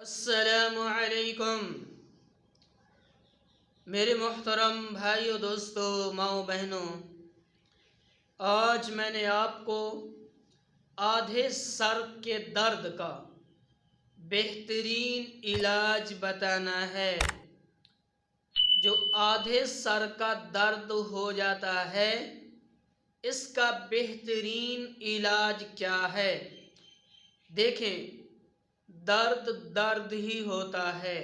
अस्सलामुअलैकुम मेरे मोहतरम भाइयों, दोस्तों, माओ बहनों। आज मैंने आपको आधे सर के दर्द का बेहतरीन इलाज बताना है। जो आधे सर का दर्द हो जाता है, इसका बेहतरीन इलाज क्या है? देखें, दर्द दर्द ही होता है,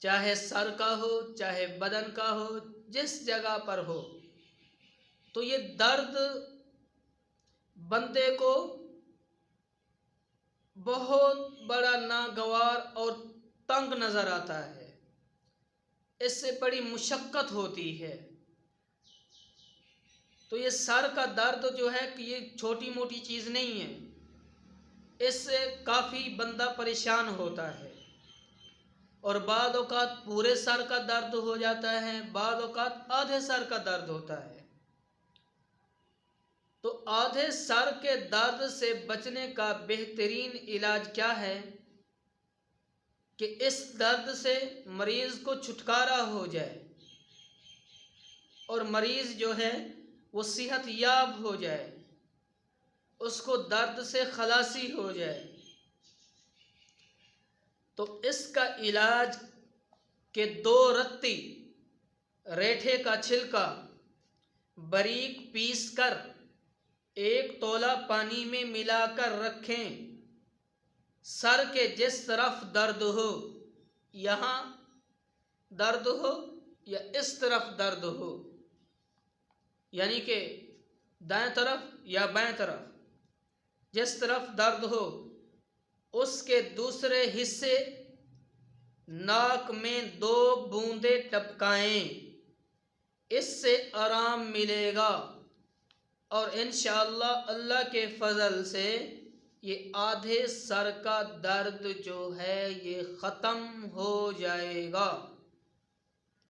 चाहे सर का हो चाहे बदन का हो, जिस जगह पर हो। तो ये दर्द बंदे को बहुत बड़ा नागवार और तंग नज़र आता है। इससे बड़ी मुशक्क़त होती है। तो ये सर का दर्द जो है कि ये छोटी मोटी चीज़ नहीं है। इससे काफ़ी बंदा परेशान होता है और बाद औक़ात पूरे सर का दर्द हो जाता है, बाद औक़ात आधे सर का दर्द होता है। तो आधे सर के दर्द से बचने का बेहतरीन इलाज क्या है कि इस दर्द से मरीज़ को छुटकारा हो जाए और मरीज़ जो है वो सेहत याब हो जाए, उसको दर्द से खलासी हो जाए। तो इसका इलाज के 2 रत्ती रेठे का छिलका बारीक पीस कर 1 तोला पानी में मिलाकर रखें। सर के जिस तरफ दर्द हो, यहाँ दर्द हो या इस तरफ दर्द हो, यानी कि दाएं तरफ या बाएं तरफ, जिस तरफ दर्द हो उसके दूसरे हिस्से नाक में 2 बूंदे टपकाएं। इससे आराम मिलेगा और इंशाअल्लाह अल्लाह के फजल से ये आधे सर का दर्द जो है ये ख़त्म हो जाएगा।